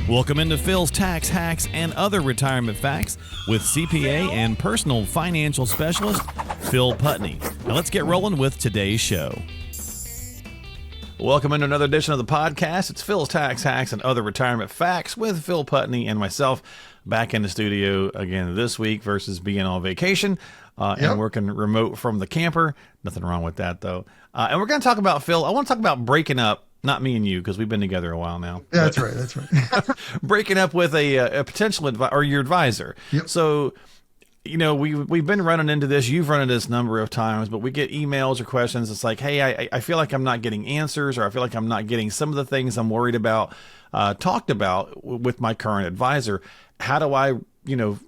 Welcome into Phil's Tax Hacks and Other Retirement Facts with CPA and personal financial specialist Phil Putney. Now let's get rolling with today's show. Welcome into another edition of the podcast. It's Phil's Tax Hacks and Other Retirement Facts with Phil Putney and myself back in the studio again this week versus being on vacation and working remote from the camper. Nothing wrong with that, though. And we're going to talk about, Phil, I want to talk about breaking up. Not me and you, because we've been together a while now. Yeah, that's right. That's right. Breaking up with a potential or your advisor. Yep. So, you know, we've been running into this. You've run into this a number of times, but we get emails or questions. It's like, hey, I feel like I'm not getting answers, or I feel like I'm not getting some of the things I'm worried about talked about with my current advisor. How do I,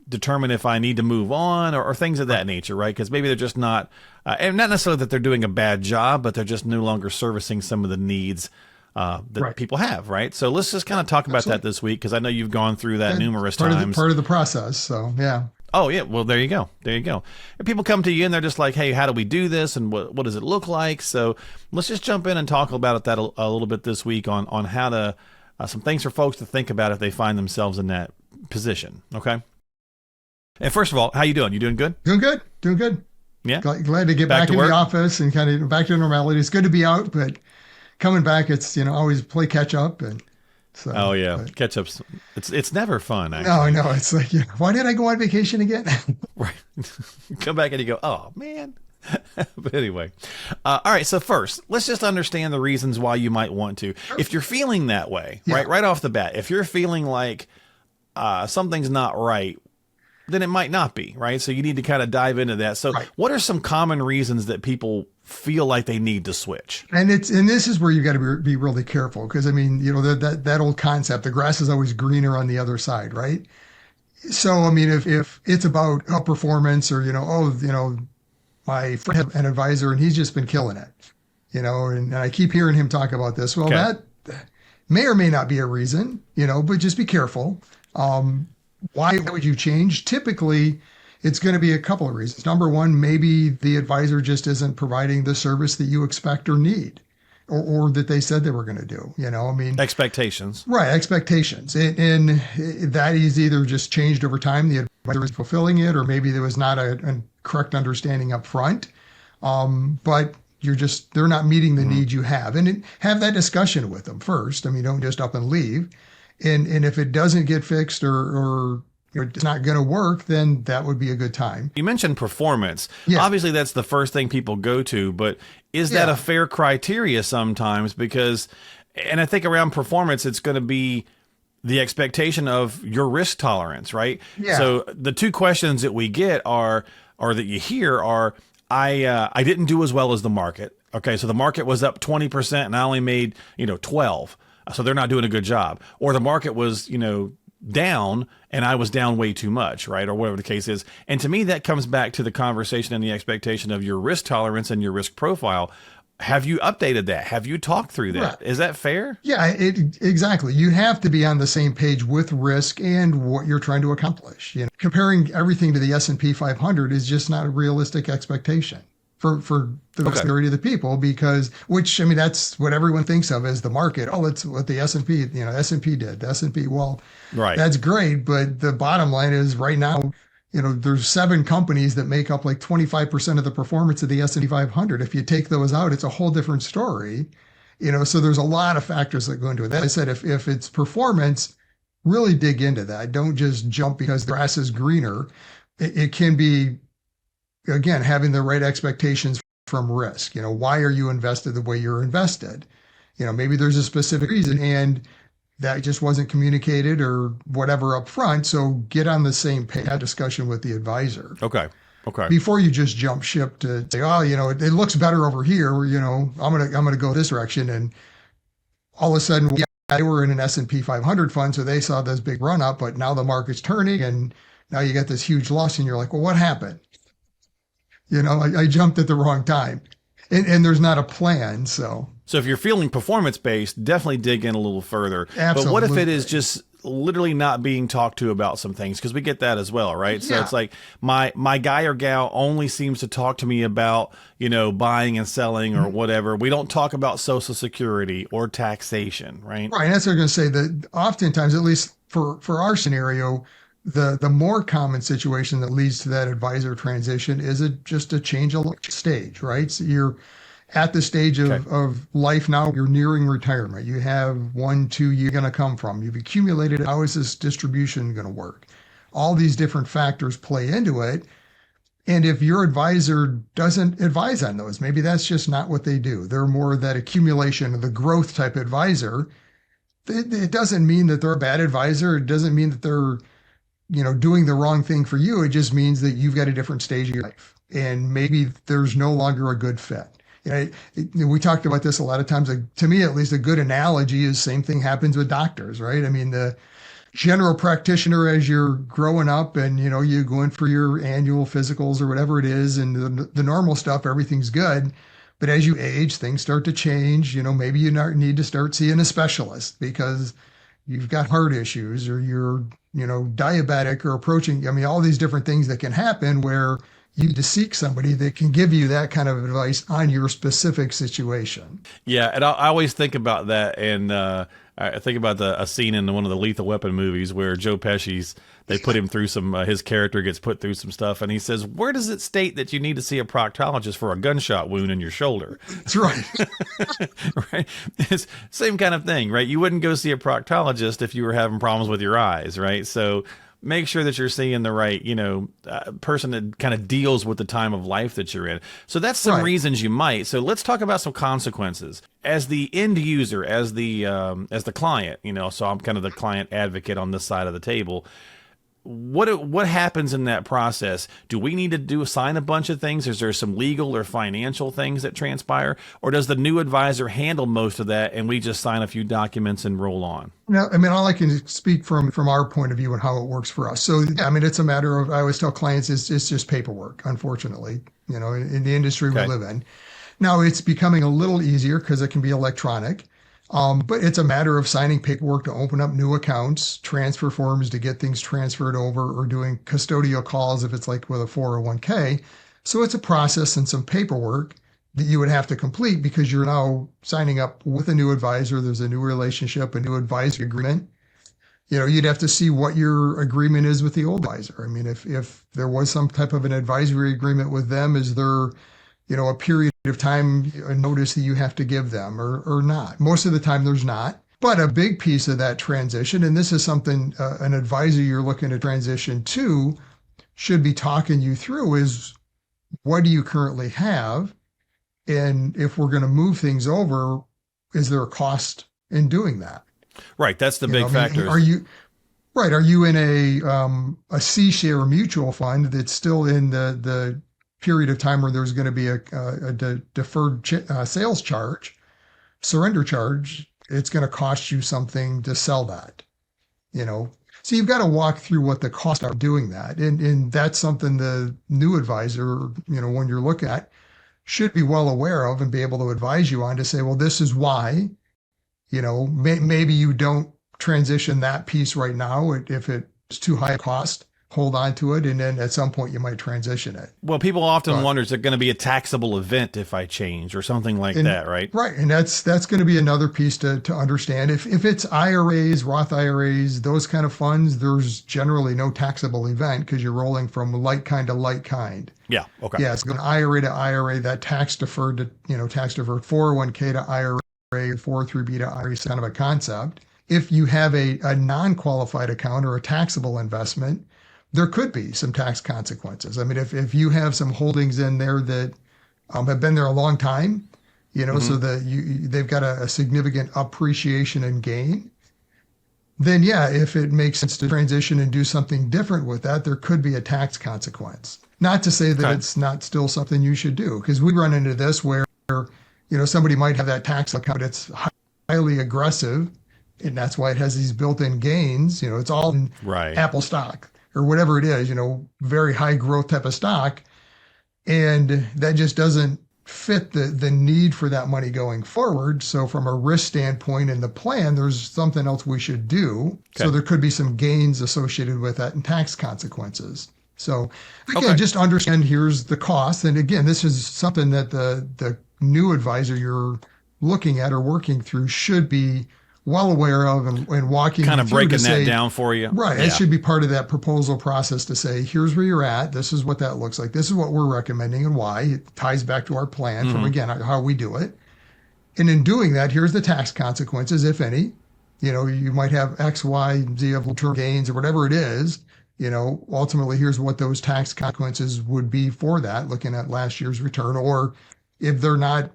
determine if I need to move on or things of that nature, right? Because maybe they're just not, and not necessarily that they're doing a bad job, but they're just no longer servicing some of the needs that people have, right? So let's just kind of talk about that this week, because I know you've gone through that numerous times. Part of the process, so yeah. Oh, yeah. Well, there you go. There you go. And people come to you and they're just like, hey, how do we do this? And what does it look like? So let's just jump in and talk about that a little bit this week on how to, some things for folks to think about if they find themselves in that position. Okay. And first of all, how you doing? You doing good? Doing good. Yeah. Glad to get back in the office and kind of back to normality. It's good to be out, but coming back, it's, always play catch up. And so, oh yeah. Catch ups. It's never fun. Actually. No. It's like, why did I go on vacation again? Right. Come back and you go, oh man. But anyway, all right. So first, let's just understand the reasons why you might want to. If you're feeling that way, right off the bat, if you're feeling like something's not right, then it might not be, right? So you need to kind of dive into that. So what are some common reasons that people feel like they need to switch? And this is where you got to be really careful, because that old concept, the grass is always greener on the other side, right? So if it's about performance, or my friend had an advisor and he's just been killing it, and I keep hearing him talk about this. Well, that may or may not be a reason, but just be careful. Why would you change? Typically, it's going to be a couple of reasons. Number one, maybe the advisor just isn't providing the service that you expect or need, or that they said they were going to do. Expectations. Right, expectations. And that is either just changed over time, the advisor is fulfilling it, or maybe there was not a correct understanding up front. But they're not meeting the needs you have. And have that discussion with them first. Don't just up and leave. And if it doesn't get fixed or it's not going to work, then that would be a good time. You mentioned performance. Yeah. Obviously, that's the first thing people go to, but is that a fair criteria sometimes? And I think around performance, it's going to be the expectation of your risk tolerance, right? Yeah. So the two questions that we get or that you hear are, I didn't do as well as the market. Okay, so the market was up 20% and I only made, 12. So they're not doing a good job. Or the market was, down and I was down way too much, right? Or whatever the case is. And to me, that comes back to the conversation and the expectation of your risk tolerance and your risk profile. Have you updated that? Have you talked through that? Right. Is that fair? Yeah, exactly. You have to be on the same page with risk and what you're trying to accomplish. Comparing everything to the S&P 500 is just not a realistic expectation for the majority of the people, that's what everyone thinks of as the market. Oh, it's what the S&P, S&P did. The S&P, that's great. But the bottom line is right now, there's 7 companies that make up like 25% of the performance of the S&P 500. If you take those out, it's a whole different story. So there's a lot of factors that go into it. As I said, if it's performance, really dig into that. Don't just jump because the grass is greener. It can be, again, having the right expectations from risk. Why are you invested the way you're invested? Maybe there's a specific reason and that just wasn't communicated or whatever up front. So get on the same page, have discussion with the advisor. Okay. Before you just jump ship to say, it looks better over here. I'm gonna go this direction, and all of a sudden, they were in an S&P 500 fund, so they saw this big run up, but now the market's turning, and now you get this huge loss, and you're like, well, what happened? I jumped at the wrong time, and there's not a plan. So if you're feeling performance based, definitely dig in a little further. Absolutely. But what if it is just literally not being talked to about some things, because we get that as well, right? So Yeah. it's like my guy or gal only seems to talk to me about, buying and selling or whatever. We don't talk about Social Security or taxation, right? Right. And that's what I'm going to say, that oftentimes, at least for our scenario, the more common situation that leads to that advisor transition is just a change of stage, right? So you're at the stage Okay. of life now, you're nearing retirement. You have 1, 2 years going to come from. You've accumulated. How is this distribution going to work? All these different factors play into it. And if your advisor doesn't advise on those, maybe that's just not what they do. They're more that accumulation of the growth type advisor. It doesn't mean that they're a bad advisor. It doesn't mean that they're, doing the wrong thing for you. It just means that you've got a different stage of your life, and maybe there's no longer a good fit. We talked about this a lot of times. Like, to me, at least, a good analogy is same thing happens with doctors, right? I mean, the general practitioner, as you're growing up and, you go in for your annual physicals or whatever it is, and the normal stuff, everything's good. But as you age, things start to change. Maybe you need to start seeing a specialist because you've got heart issues, or you're, diabetic or approaching. I mean, all these different things that can happen where you need to seek somebody that can give you that kind of advice on your specific situation. Yeah, and I always think about that, and I think about a scene in one of the Lethal Weapon movies where Joe Pesci's, they put him through some, his character gets put through some stuff, and he says, "Where does it state that you need to see a proctologist for a gunshot wound in your shoulder?" That's right. Right? It's same kind of thing, right? You wouldn't go see a proctologist if you were having problems with your eyes, right? So make sure that you're seeing the right, person that kind of deals with the time of life that you're in. So that's some Right. reasons you might. So let's talk about some consequences. As the end user, as the client, so I'm kind of the client advocate on this side of the table. What happens in that process? Do we need to sign a bunch of things? Is there some legal or financial things that transpire, or does the new advisor handle most of that and we just sign a few documents and roll on? No, I mean, all I can speak from our point of view and how it works for us. So, I mean, it's a matter of, I always tell clients, it's just paperwork, unfortunately, in the industry we Okay. live in. Now, it's becoming a little easier because it can be electronic, but it's a matter of signing paperwork to open up new accounts, transfer forms to get things transferred over, or doing custodial calls if it's like with a 401k. So it's a process and some paperwork that you would have to complete because you're now signing up with a new advisor. There's a new relationship, a new advisory agreement. You'd have to see what your agreement is with the old advisor. I mean, if there was some type of an advisory agreement with them, is there, a period of time, a notice that you have to give them, or not? Most of the time there's not. But a big piece of that transition, and this is something an advisor you're looking to transition to should be talking you through, is what do you currently have? And if we're going to move things over, is there a cost in doing that? Right, that's the big factor. Are you right? Are you in a C share mutual fund that's still in the period of time where there's going to be a deferred sales charge, surrender charge? It's going to cost you something to sell that, So you've got to walk through what the costs are of doing that, and that's something the new advisor, when you're looking at, should be well aware of and be able to advise you on, to say, well, this is why, maybe you don't transition that piece right now. If it's too high a cost, hold on to it. And then at some point you might transition it. Well, people often wonder, is there going to be a taxable event if I change or something like that, right? Right. And that's going to be another piece to understand. If it's IRAs, Roth IRAs, those kind of funds, there's generally no taxable event because you're rolling from like kind to like kind. Yeah. Okay. Yeah. It's an IRA to IRA, that tax deferred 401k to IRA, 403b to IRA is kind of a concept. If you have a non-qualified account or a taxable investment, there could be some tax consequences. I mean, if you have some holdings in there that have been there a long time, so that they've got a significant appreciation and gain, then yeah, if it makes sense to transition and do something different with that, there could be a tax consequence. Not to say that it's not still something you should do, because we run into this where, somebody might have that tax account. It's highly aggressive, and that's why it has these built-in gains. It's all in Apple stock or whatever it is, very high growth type of stock. And that just doesn't fit the need for that money going forward. So from a risk standpoint in the plan, there's something else we should do. Okay. So there could be some gains associated with that and tax consequences. So again, just understand here's the cost. And again, this is something that the new advisor you're looking at or working through should be well aware of and walking kind of breaking that down for you. Right. Yeah. It should be part of that proposal process to say, here's where you're at. This is what that looks like. This is what we're recommending and why. It ties back to our plan from, again, how we do it. And in doing that, here's the tax consequences, if any. You might have X, Y, Z of long-term gains or whatever it is. Ultimately, here's what those tax consequences would be for that, looking at last year's return. Or if they're not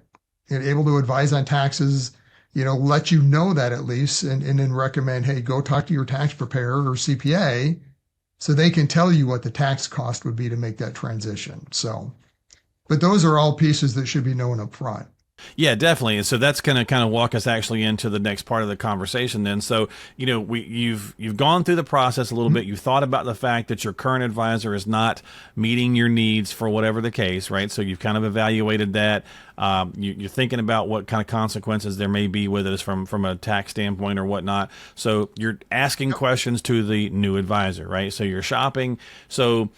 able to advise on taxes, let you know that at least, and then recommend, hey, go talk to your tax preparer or CPA so they can tell you what the tax cost would be to make that transition. So, but those are all pieces that should be known up front. Yeah, definitely. And so that's going to kind of walk us actually into the next part of the conversation then. So, you've gone through the process a little bit. You've thought about the fact that your current advisor is not meeting your needs for whatever the case, right? So you've kind of evaluated that. You're thinking about what kind of consequences there may be with it from a tax standpoint or whatnot. So you're asking questions to the new advisor, right? So you're shopping. So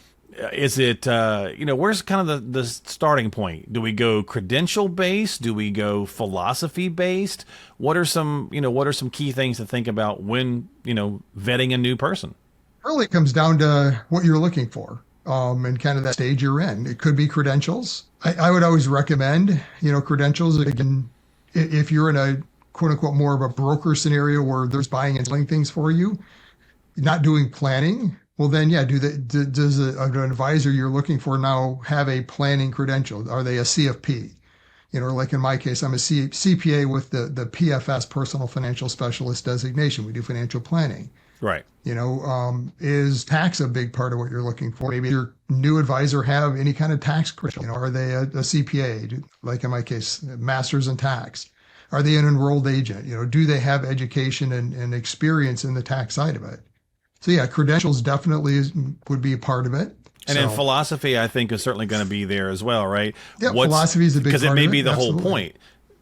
is it, where's kind of the starting point? Do we go credential based? Do we go philosophy based? What are some key things to think about when, vetting a new person? Really comes down to what you're looking for, and kind of that stage you're in. It could be credentials. I would always recommend, credentials. Again, if you're in a quote unquote more of a broker scenario where there's buying and selling things for you, not doing planning, well, then, does an advisor you're looking for now have a planning credential? Are they a CFP? Like in my case, I'm a CPA with the PFS, Personal Financial Specialist designation. We do financial planning. Right. Is tax a big part of what you're looking for? Maybe your new advisor have any kind of tax credential. Are they a CPA? Like in my case, master's in tax. Are they an enrolled agent? Do they have education and experience in the tax side of it? So yeah, credentials definitely would be a part of it. And then philosophy, I think, is certainly going to be there as well, right? Yeah, philosophy is a big part of it. Because it may be the whole point.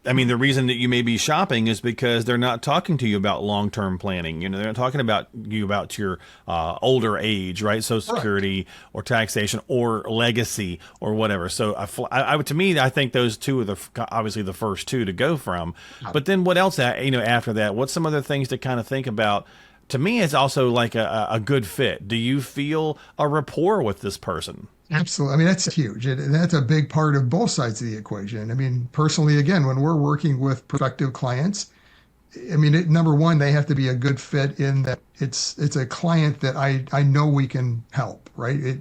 I mean, the reason that you may be shopping is because they're not talking to you about long-term planning. They're not talking about your older age, right? Social Security or taxation or legacy or whatever. So to me, I think those two are obviously the first two to go from. But then what else, after that? What's some other things to kind of think about? To me, it's also like a good fit. Do you feel a rapport with this person? Absolutely. I mean, that's huge. And that's a big part of both sides of the equation. I mean, personally, again, when we're working with prospective clients, I mean, number one, they have to be a good fit in that it's a client that I know we can help, right?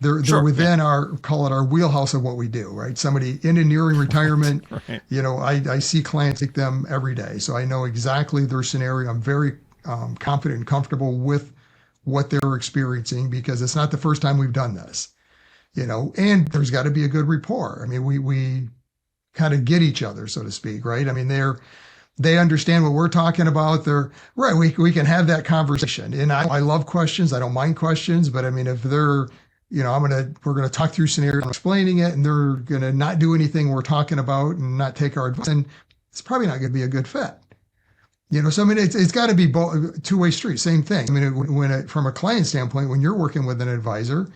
They're within our wheelhouse of what we do, right? Somebody in nearing retirement, right. I see clients like them every day. So I know exactly their scenario. I'm very confident and comfortable with what they're experiencing because it's not the first time we've done this, and there's got to be a good rapport. I mean, we kind of get each other, so to speak, right? I mean, they understand what we're talking about. They're right. We can have that conversation, and I love questions. I don't mind questions, but I mean, if they're, we're going to talk through scenarios, I'm explaining it, and they're going to not do anything we're talking about and not take our advice, and it's probably not going to be a good fit. So I mean, it's got to be both two-way street. Same thing. I mean, from a client standpoint, when you're working with an advisor,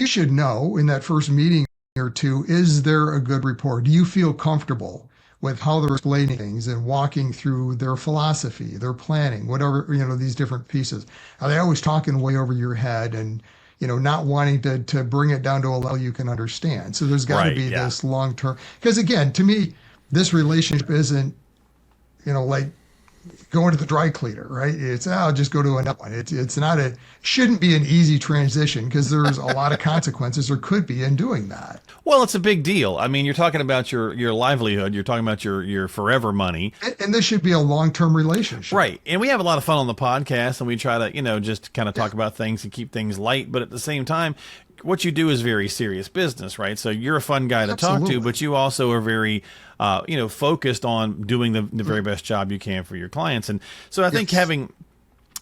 you should know in that first meeting or two, is there a good rapport? Do you feel comfortable with how they're explaining things and walking through their philosophy, their planning, whatever, these different pieces? Are they always talking way over your head and, not wanting to bring it down to a level you can understand? So there's got to be this long-term, because again, to me, this relationship isn't, like going to the dry cleaner, right? It's, I'll just go to another one. It's not shouldn't be an easy transition because there's a lot of consequences or could be in doing that. Well, it's a big deal. I mean, you're talking about your livelihood. You're talking about your forever money. And this should be a long-term relationship. Right. And we have a lot of fun on the podcast and we try to, just kind of talk about things and keep things light. But at the same time, what you do is very serious business, right? So you're a fun guy to talk to, but you also are very, focused on doing the very best job you can for your clients. And so I think having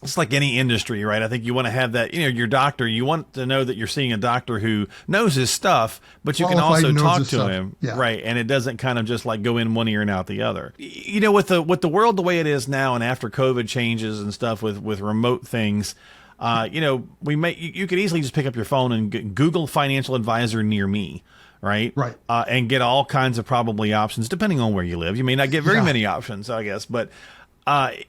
it's like any industry, right? I think you want to have that, your doctor, you want to know that you're seeing a doctor who knows his stuff, but you can also talk to him, right? And it doesn't kind of just like go in one ear and out the other. With the world the way it is now, and after COVID changes and stuff with remote things, you could easily just pick up your phone and Google financial advisor near me. Right. And get all kinds of probably options depending on where you live. You may not get very many options, I guess, but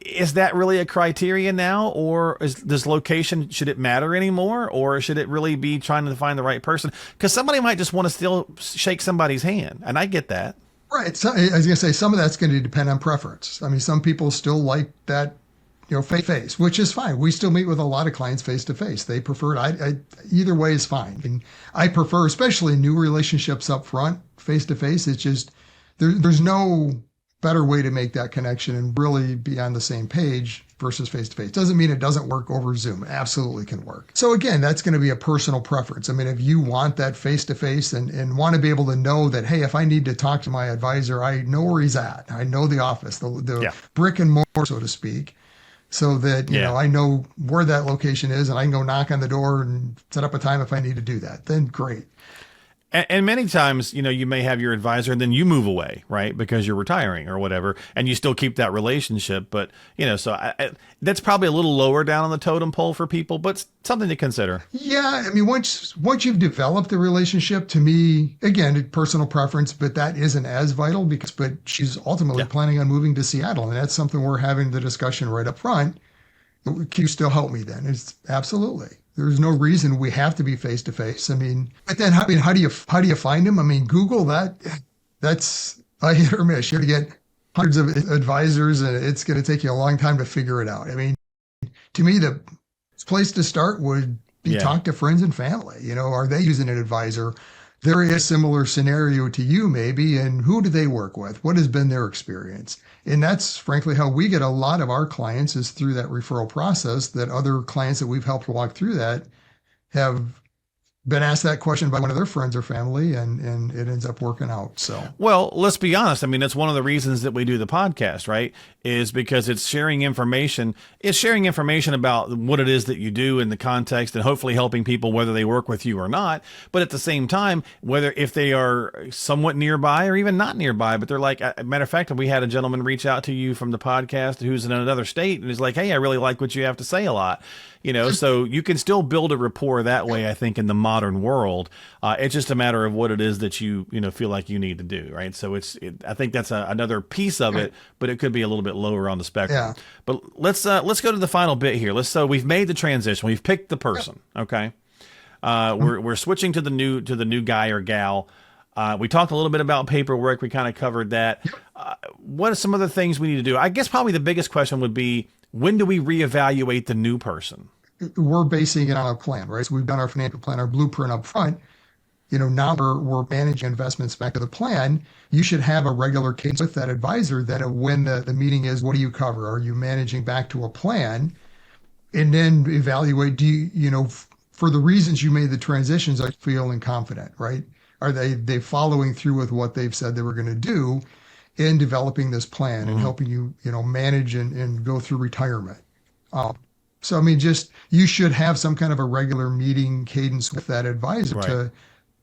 is that really a criteria now, or does location, should it matter anymore, or should it really be trying to find the right person? Because somebody might just want to still shake somebody's hand, and I get that. Right. So, I was going to say, some of that's going to depend on preference. I mean, some people still like that, face, which is fine. We still meet with a lot of clients face to face. They prefer it. Either way is fine. And I prefer, especially new relationships up front, face to face. It's just there's no better way to make that connection and really be on the same page versus face to face. Doesn't mean it doesn't work over Zoom. It absolutely can work. So again, that's going to be a personal preference. I mean, if you want that face to face and want to be able to know that, hey, if I need to talk to my advisor, I know where he's at. I know the office, the brick and mortar, so to speak. So that, I know where that location is and I can go knock on the door and set up a time if I need to do that. Then great. And many times, you may have your advisor and then you move away, right? Because you're retiring or whatever, and you still keep that relationship. But, so that's probably a little lower down on the totem pole for people, but something to consider. Yeah. I mean, once you've developed the relationship, to me, again, personal preference, but that isn't as vital but she's ultimately planning on moving to Seattle. And that's something we're having the discussion right up front. Can you still help me then? It's absolutely. There's no reason we have to be face to face. I mean, but then how do you find them? I mean, Google that. That's a hit or miss. You're going to get hundreds of advisors, and it's going to take you a long time to figure it out. I mean, to me, the place to start would be talk to friends and family. Are they using an advisor? They're in a similar scenario to you, maybe, and who do they work with? What has been their experience? And that's frankly how we get a lot of our clients, is through that referral process, that other clients that we've helped walk through that have been asked that question by one of their friends or family, and it ends up working out. So, well, let's be honest. I mean, that's one of the reasons that we do the podcast, right? Is because it's sharing information. It's sharing information about what it is that you do in the context, and hopefully helping people whether they work with you or not. But at the same time, if they are somewhat nearby or even not nearby, but they're like, a matter of fact, we had a gentleman reach out to you from the podcast who's in another state and is like, hey, I really like what you have to say a lot. So you can still build a rapport that way, I think, in the modern world. It's just a matter of what it is that you feel like you need to do, right? So I think that's another piece of it, but it could be a little bit lower on the spectrum. Yeah. But let's go to the final bit here. So we've made the transition. We've picked the person. Okay. We're switching to the new guy or gal. We talked a little bit about paperwork. We kind of covered that. What are some other things we need to do? I guess probably the biggest question would be, when do we reevaluate the new person? We're basing it on a plan, right? So we've done our financial plan, our blueprint up front. Now we're managing investments back to the plan. You should have a regular cadence with that advisor that when the meeting is, what do you cover? Are you managing back to a plan? And then evaluate, for the reasons you made the transitions, are you feeling confident, right? Are they following through with what they've said they were going to do in developing this plan and helping you, manage and go through retirement? So, I mean, you should have some kind of a regular meeting cadence with that advisor to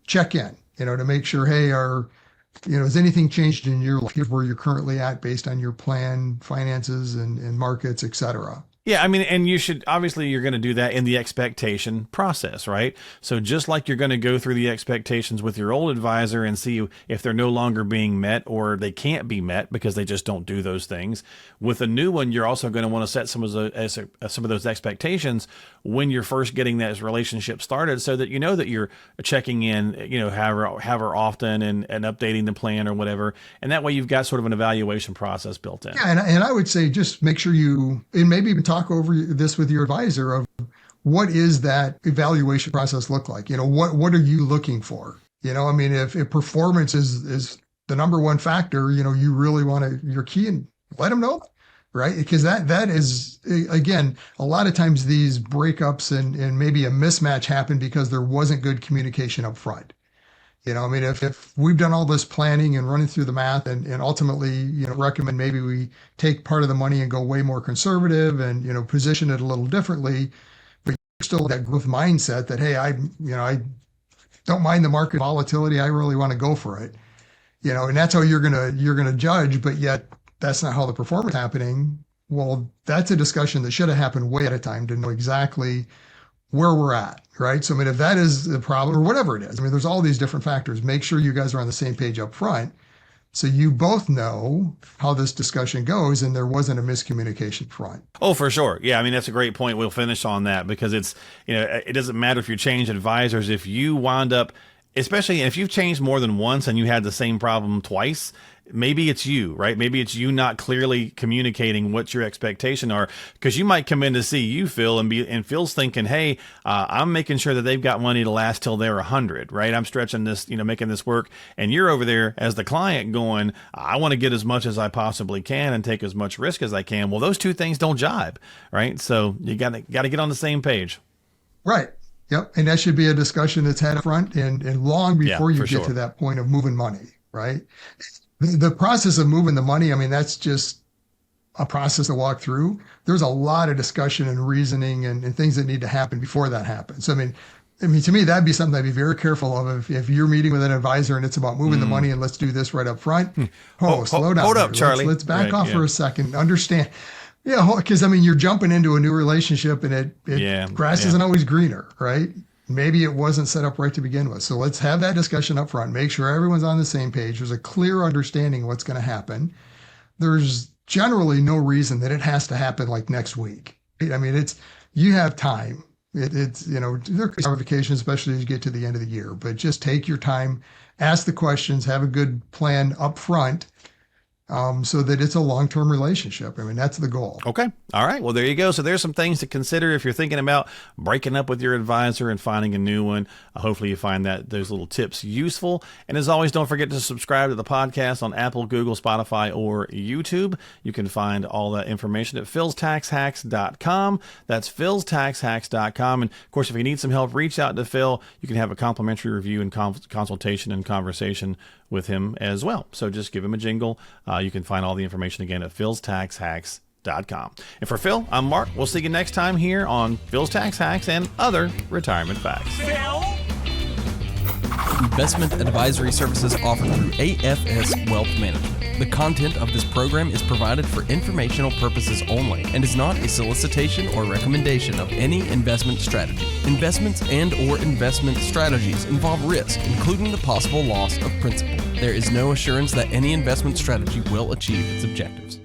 check in, to make sure, hey, has anything changed in your life, where you're currently at based on your plan, finances and markets, et cetera. Yeah, I mean, and you're going to do that in the expectation process, right? So just like you're going to go through the expectations with your old advisor and see if they're no longer being met or they can't be met because they just don't do those things. With a new one, you're also going to want to set some of those expectations when you're first getting that relationship started, so that that you're checking in, however often and updating the plan or whatever. And that way you've got sort of an evaluation process built in. Yeah, and I would say just make sure and maybe even talk over this with your advisor of what is that evaluation process look like? What are you looking for? I mean, if performance is the number one factor, you really want your key, and let them know, right? Because that is, again, a lot of times these breakups and maybe a mismatch happen because there wasn't good communication up front. I mean, if we've done all this planning and running through the math and ultimately, recommend maybe we take part of the money and go way more conservative and, position it a little differently, but you're still that growth mindset that, hey, I don't mind the market volatility. I really want to go for it, and that's how you're going to judge, but yet that's not how the performance is happening. Well, that's a discussion that should have happened way at a time to know exactly where we're at, right? So, I mean, if that is the problem or whatever it is, I mean, there's all these different factors. Make sure you guys are on the same page up front so you both know how this discussion goes and there wasn't a miscommunication front. Oh, for sure. Yeah, I mean, that's a great point. We'll finish on that because it's, it doesn't matter if you change advisors. If you wind up, especially if you've changed more than once and you had the same problem twice, maybe it's you, right? Maybe it's you not clearly communicating what your expectations are, because you might come in to see you, Phil, and Phil's thinking, hey, I'm making sure that they've got money to last till they're 100, right? I'm stretching this, making this work. And you're over there as the client going, I want to get as much as I possibly can and take as much risk as I can. Well, those two things don't jibe, right? So you got to get on the same page. Right. Yep. And that should be a discussion that's had up front and long before you get to that point of moving money, right? The process of moving the money, I mean, that's just a process to walk through. There's a lot of discussion and reasoning and things that need to happen before that happens. So, I mean, to me, that'd be something I'd be very careful of if you're meeting with an advisor and it's about moving the money and let's do this right up front. Slow down. Hold up, Charlie. Let's back off for a second. Understand. Yeah, because I mean, you're jumping into a new relationship and grass isn't always greener, right? Maybe it wasn't set up right to begin with. So let's have that discussion up front. Make sure everyone's on the same page. There's a clear understanding of what's going to happen. There's generally no reason that it has to happen like next week. I mean, you have time. It's there are clarifications, especially as you get to the end of the year. But just take your time, ask the questions, have a good plan up front. So that it's a long-term relationship. I mean, that's the goal. Okay. All right. Well, there you go. So there's some things to consider if you're thinking about breaking up with your advisor and finding a new one. Hopefully you find those little tips useful. And as always, don't forget to subscribe to the podcast on Apple, Google, Spotify, or YouTube. You can find all that information at philstaxhacks.com. That's philstaxhacks.com. And of course, if you need some help, reach out to Phil. You can have a complimentary review and consultation and conversation with him as well. So just give him a jingle. You can find all the information again at philstaxhacks.com. And for Phil, I'm Mark. We'll see you next time here on Phil's Tax Hacks and other retirement facts. Phil? Investment advisory services offered through AFS Wealth Management. The content of this program is provided for informational purposes only and is not a solicitation or recommendation of any investment strategy. Investments and/or investment strategies involve risk, including the possible loss of principal. There is no assurance that any investment strategy will achieve its objectives.